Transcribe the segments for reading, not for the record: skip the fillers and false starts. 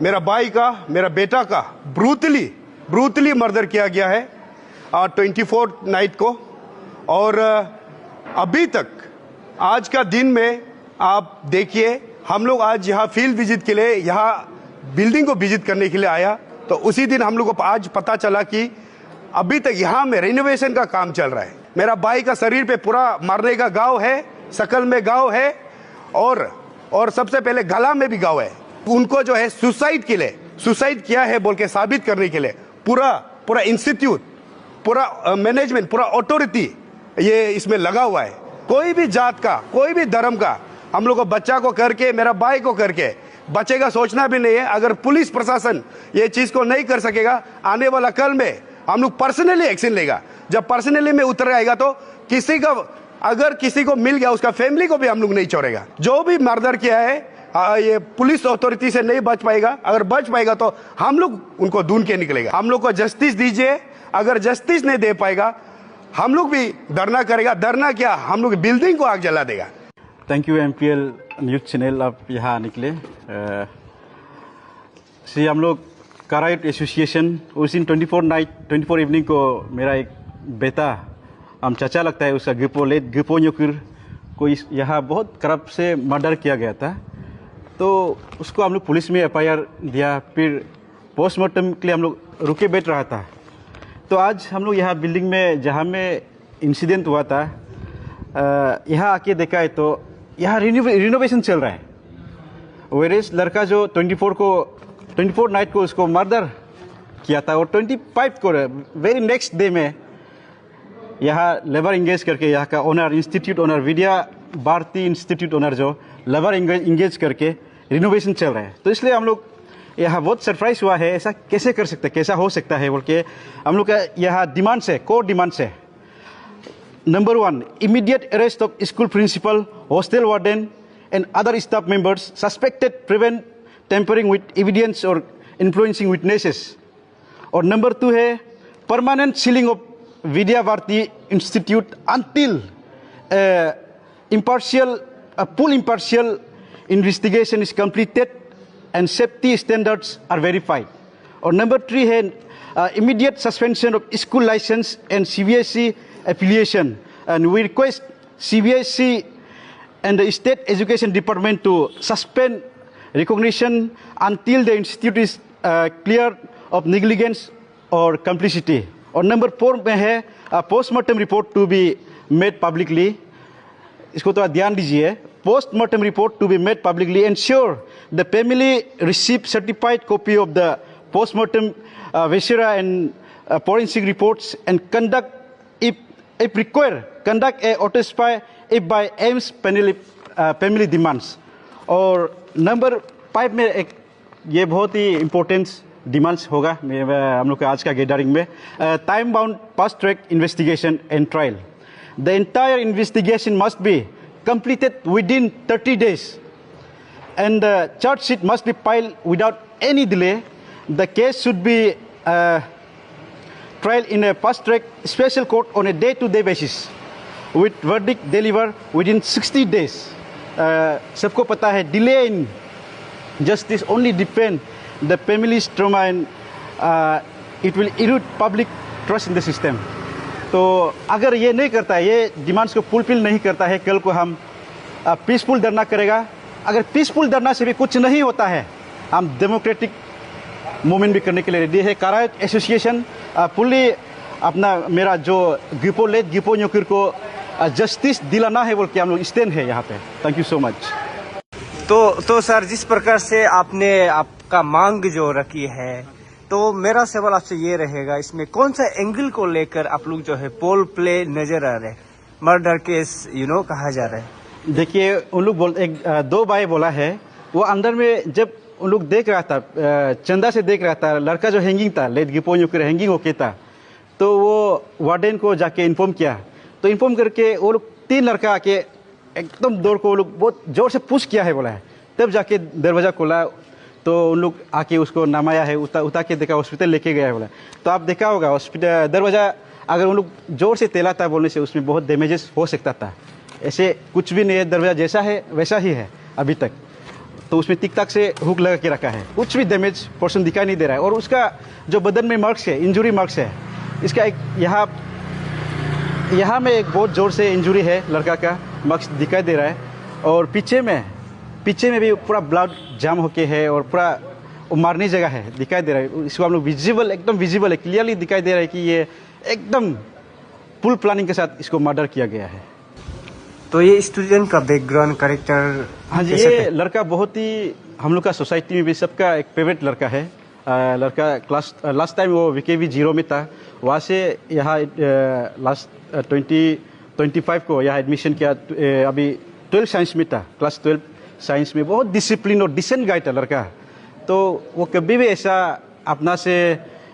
मेरा भाई का, मेरा बेटा का ब्रूटली मर्डर किया गया है 24 नाइट को। और अभी तक आज का दिन में आप देखिए, हम लोग आज यहाँ फील्ड विजिट के लिए, यहाँ बिल्डिंग को विजिट करने के लिए आया, तो उसी दिन हम लोग को आज पता चला कि अभी तक यहाँ में रेनोवेशन का काम चल रहा है। मेरा भाई का शरीर पे पूरा मारने का घाव है, शकल में घाव है, और सबसे पहले गला में भी घाव है। उनको जो है सुसाइड किया है बोल के साबित करने के लिए पूरा इंस्टीट्यूट, पूरा मैनेजमेंट, पूरा अथॉरिटी ये इसमें लगा हुआ है। कोई भी जात का, कोई भी धर्म का हम लोग को बच्चा को करके, मेरा भाई को करके बचेगा सोचना भी नहीं है। अगर पुलिस प्रशासन ये चीज को नहीं कर सकेगा, आने वाला कल में हम लोग पर्सनली एक्शन लेगा। जब पर्सनली में उतर आएगा तो अगर किसी को मिल गया, उसका फैमिली को भी हम लोग नहीं छोड़ेगा। जो भी मर्डर किया है ये पुलिस अथॉरिटी से नहीं बच पाएगा। अगर बच पाएगा तो हम लोग उनको ढूंढ के निकलेगा। हम लोग को जस्टिस दीजिए। अगर जस्टिस नहीं दे पाएगा हम लोग भी धरना करेगा। धरना क्या, हम लोग बिल्डिंग को आग जला देगा। Thank you MPL news channel, आप यहाँ निकले। हम लोग कराइट एसोसिएशन उस दिन 24 इवनिंग को मेरा एक बेटा, हम चाचा लगता है, उसका गिपो न्योकुर को यहाँ बहुत खराब से मर्डर किया गया था। तो उसको हम लोग पुलिस में FIR दिया, फिर पोस्टमार्टम के लिए हम लोग रुके बैठ रहा था। तो आज हम लोग यहाँ बिल्डिंग में जहाँ में इंसिडेंट हुआ था, यहाँ आके देखा है तो यहाँ रिनोवेशन चल रहा है। वेरेस लड़का जो 24 नाइट को उसको मर्डर किया था, और 25 को वेरी नेक्स्ट डे में यहाँ लेबर इंगेज करके, यहाँ का ओनर, इंस्टीट्यूट ओनर, विद्या भारती इंस्टीट्यूट ओनर जो लेबर इंगेज करके रिनोवेशन चल रहा है। तो इसलिए हम लोग यहाँ बहुत सरप्राइज हुआ है, ऐसा कैसे कर सकते, कैसा हो सकता है बोल के हम लोग का यहाँ डिमांड्स है, कोर डिमांड्स है। Number 1, immediate arrest of school principal, hostel warden and other staff members suspected prevent tampering with evidence और इन्फ्लुएंसिंग विटनेसेस। और नंबर 2 है permanent sealing of Vidya Bharati institute until full impartial investigation is completed and safety standards are verified. और number 3 है immediate suspension of school license and CBSE affiliation, and we request CBSE and the State Education Department to suspend recognition until the institute is cleared of negligence or complicity. और number 4 में है postmortem report to be made publicly. इसको थोड़ा ध्यान दीजिए। Postmortem report to be made publicly, ensure the family receive certified copy of the postmortem viscera and forensic reports, and conduct, if required, conduct a autopsy if by AIIMS family demands. और number 5 में एक ये बहुत ही important demands होगा हम लोग के आज का गैदरिंग में, time bound fast track investigation and trial. The entire investigation must be completed within 30 days, and the charge sheet must be filed without any delay. The case should be trial in a fast track special court on a day-to-day basis, with verdict delivered within 60 days. सबको पता है delay in justice only defend the family's trauma, and it will erode public trust in the system. तो अगर ये नहीं करता है, ये डिमांड्स को फुलफिल नहीं करता है, कल को हम पीसफुल धरना करेगा। अगर पीसफुल धरना से भी कुछ नहीं होता है, हम डेमोक्रेटिक मूवमेंट भी करने के लिए रेडी है। कराइट एसोसिएशन फुल्ली अपना, मेरा जो गिपो न्योकुर को जस्टिस दिलाना है बोल के हम लोग स्टैंड है यहाँ पे। Thank you so much. तो सर, जिस प्रकार से आपने आपका मांग जो रखी है, तो मेरा सवाल आपसे ये रहेगा, इसमें कौन सा एंगल को लेकर आप लोग जो है पोल प्ले नजर आ रहे हैं, मर्डर केस कहा जा रहा है? देखिए, उन लोग दो भाई बोला है, वो अंदर में जब उन लोग देख रहा था, चंदा से देख रहा था, लड़का जो हैंगिंग था, लेट गिपो न्योकुर हैंगिंग होके था, तो वो वार्डन को जाके इन्फॉर्म किया। तो इन्फॉर्म करके वो लोग 3 लड़का आके एकदम दौड़ को वो लोग बहुत जोर से पुश किया है बोला है, तब जाके दरवाजा खोला, तो उन लोग आके उसको नमाया है, उतार के देखा, हॉस्पिटल लेके गया है बोला। तो आप देखा होगा हॉस्पिटल दरवाजा अगर उन लोग जोर से तेला था बोलने से उसमें बहुत डैमेजेस हो सकता था। ऐसे कुछ भी नहीं है, दरवाजा जैसा है वैसा ही है अभी तक। तो उसमें टिक टाक से हुक लगा के रखा है, कुछ भी डैमेज पोर्शन दिखाई नहीं दे रहा है। और उसका जो बदन में मार्क्स है, इंजुरी मार्क्स है, इसका एक यहाँ में एक बहुत ज़ोर से इंजुरी है, लड़का का मार्क्स दिखाई दे रहा है। और पीछे में भी पूरा ब्लड जाम होके है और पूरा मारने जगह है, दिखाई दे रहा है। इसको हम लोग एकदम विजिबल है, क्लियरली दिखाई दे रहा है कि ये एकदम फुल प्लानिंग के साथ इसको मर्डर किया गया है। तो ये स्टूडेंट का बैकग्राउंड कैरेक्टर, हाँ जी, ये लड़का बहुत ही हम लोग का सोसाइटी में भी सबका एक फेवरेट लड़का है। लड़का क्लास लास्ट टाइम वो VKV 0 में था, वहाँ से यहाँ लास्ट 2025 को यहाँ एडमिशन किया। अभी 12 साइंस में था, क्लास 12 साइंस में। बहुत डिसिप्लिन और डिसेंट गाय था लड़का। तो वो कभी भी ऐसा अपना से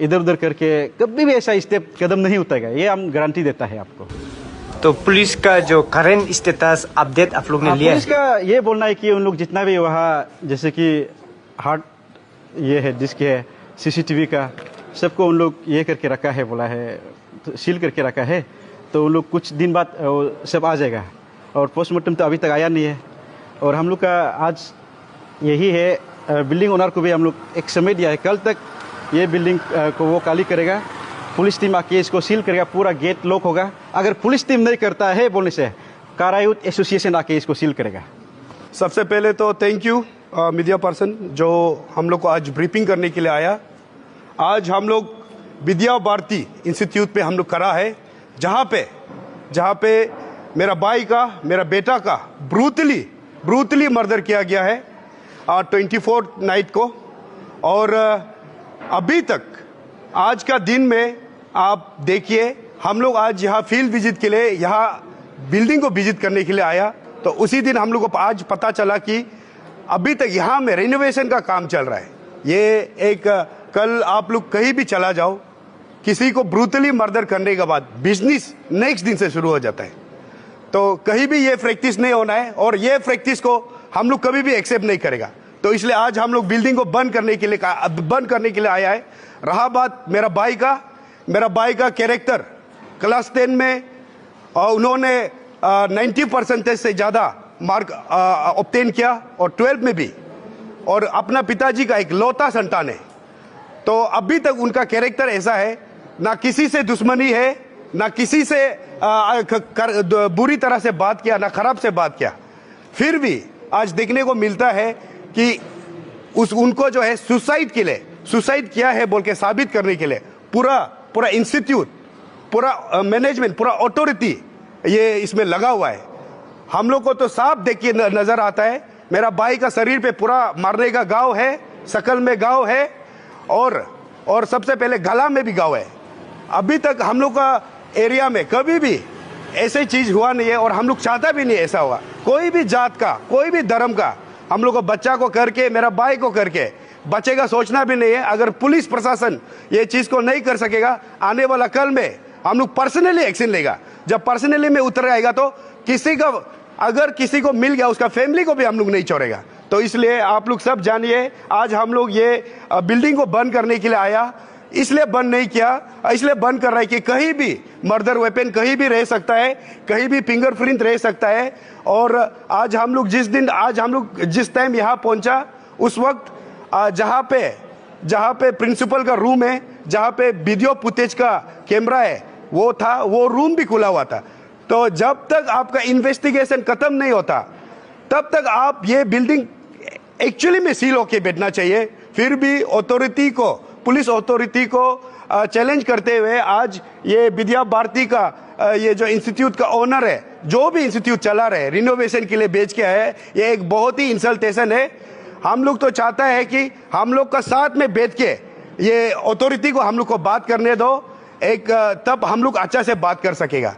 इधर उधर करके कभी भी ऐसा स्टेप कदम नहीं उठाएगा, ये हम गारंटी देता है आपको। तो पुलिस का जो करंट स्टेटस अपडेट आप लोग ने लिया है? पुलिस का ये बोलना है कि उन लोग जितना भी वहाँ जैसे कि हार्ड ये है डिस्क है CCTV का, सबको उन लोग ये करके रखा है, बोला है तो सील करके रखा है। तो उन लोग कुछ दिन बाद सब आ जाएगा। और पोस्टमार्टम तो अभी तक आया नहीं है। और हम लोग का आज यही है, बिल्डिंग ओनर को भी हम लोग एक समय दिया है, कल तक ये बिल्डिंग को वो खाली करेगा। पुलिस टीम आके इसको सील करेगा, पूरा गेट लॉक होगा। अगर पुलिस टीम नहीं करता है बोलने से कारायूथ एसोसिएशन आके इसको सील करेगा। सबसे पहले तो थैंक यू मीडिया पर्सन जो हम लोग को आज ब्रीफिंग करने के लिए आया। आज हम लोग विद्या भारती इंस्टीट्यूट पे हम लोग करा है, जहाँ पे मेरा भाई का, मेरा बेटा का ब्रूटली मर्डर किया गया है 24 नाइट को। और अभी तक आज का दिन में आप देखिए, हम लोग आज यहाँ फील्ड विजिट के लिए, यहाँ बिल्डिंग को विजिट करने के लिए आया। तो उसी दिन हम लोग को आज पता चला कि अभी तक यहाँ में रिनोवेशन का काम चल रहा है। ये एक कल आप लोग कहीं भी चला जाओ, किसी को ब्रूटली मर्डर करने के बाद बिजनेस नेक्स्ट दिन से शुरू हो जाता है। तो कहीं भी ये प्रैक्टिस नहीं होना है और ये प्रैक्टिस को हम लोग कभी भी एक्सेप्ट नहीं करेगा। तो इसलिए आज हम लोग बिल्डिंग को बंद करने के लिए आया है। रहा बात मेरा भाई का कैरेक्टर, क्लास 10 में उन्होंने 90% से ज़्यादा मार्क ऑब्टेन किया और 12 में भी, और अपना पिताजी का एक लौता संतान है। तो अभी तक उनका कैरेक्टर ऐसा है, ना किसी से दुश्मनी है, ना किसी से बुरी तरह से बात किया, ना खराब से बात किया। फिर भी आज देखने को मिलता है कि उनको जो है सुसाइड किया है बोल के साबित करने के लिए पूरा इंस्टीट्यूट, पूरा मैनेजमेंट, पूरा अथॉरिटी ये इसमें लगा हुआ है। हम लोग को तो साफ देख के नजर आता है, मेरा भाई का शरीर पे पूरा मारने का घाव है, शकल में घाव है और सबसे पहले गला में भी घाव है। अभी तक हम लोग का एरिया में कभी भी ऐसी चीज हुआ नहीं है और हम लोग चाहता भी नहीं ऐसा हुआ। कोई भी जात का, कोई भी धर्म का हम लोग को बच्चा को करके, मेरा भाई को करके बच्चे का सोचना भी नहीं है। अगर पुलिस प्रशासन ये चीज को नहीं कर सकेगा, आने वाला कल में हम लोग पर्सनली एक्शन लेगा। जब पर्सनली में उतर आएगा तो अगर किसी को मिल गया, उसका फैमिली को भी हम लोग नहीं छोड़ेगा। तो इसलिए आप लोग सब जानिए, आज हम लोग ये बिल्डिंग को बंद करने के लिए आया। इसलिए बंद नहीं किया, इसलिए बंद कर रहा है कि कहीं भी मर्डर वेपन कहीं भी रह सकता है, कहीं भी फिंगरप्रिंट रह सकता है। और आज हम लोग जिस टाइम यहाँ पहुंचा, उस वक्त जहाँ पे प्रिंसिपल का रूम है, जहाँ पे वीडियो फुटेज का कैमरा है, वो रूम भी खुला हुआ था। तो जब तक आपका इन्वेस्टिगेशन खत्म नहीं होता, तब तक आप ये बिल्डिंग एक्चुअली में सील होके बैठना चाहिए। फिर भी पुलिस अथॉरिटी को चैलेंज करते हुए आज ये विद्या भारती का ये जो इंस्टीट्यूट का ओनर है, जो भी इंस्टीट्यूट चला रहे, रिनोवेशन के लिए बेच के है, ये एक बहुत ही इंसल्टेशन है। हम लोग तो चाहता है कि हम लोग का साथ में बैठ के ये अथॉरिटी को हम लोग को बात करने दो, तब हम लोग अच्छा से बात कर सकेगा।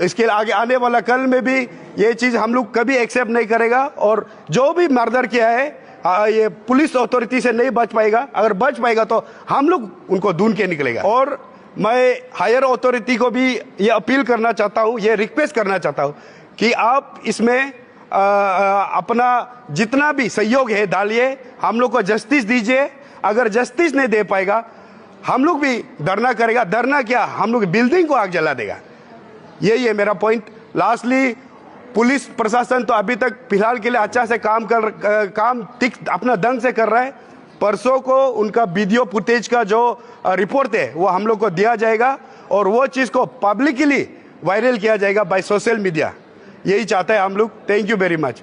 इसके आगे आने वाला कल में भी ये चीज हम लोग कभी एक्सेप्ट नहीं करेगा। और जो भी मर्डर किया है, ये पुलिस अथॉरिटी से नहीं बच पाएगा। अगर बच पाएगा तो हम लोग उनको ढूंढ के निकलेगा। और मैं हायर अथॉरिटी को भी ये अपील करना चाहता हूँ, ये रिक्वेस्ट करना चाहता हूँ कि आप इसमें अपना जितना भी सहयोग है डालिए, हम लोग को जस्टिस दीजिए। अगर जस्टिस नहीं दे पाएगा, हम लोग भी धरना करेगा। धरना क्या, हम लोग बिल्डिंग को आग जला देगा। यही है मेरा पॉइंट। लास्टली पुलिस प्रशासन तो अभी तक फिलहाल के लिए अच्छा से काम अपना ढंग से कर रहा है। परसों को उनका वीडियो फुटेज का जो रिपोर्ट है वो हम लोग को दिया जाएगा और वो चीज़ को पब्लिकली वायरल किया जाएगा बाय सोशल मीडिया। यही चाहता है हम लोग। Thank you very much.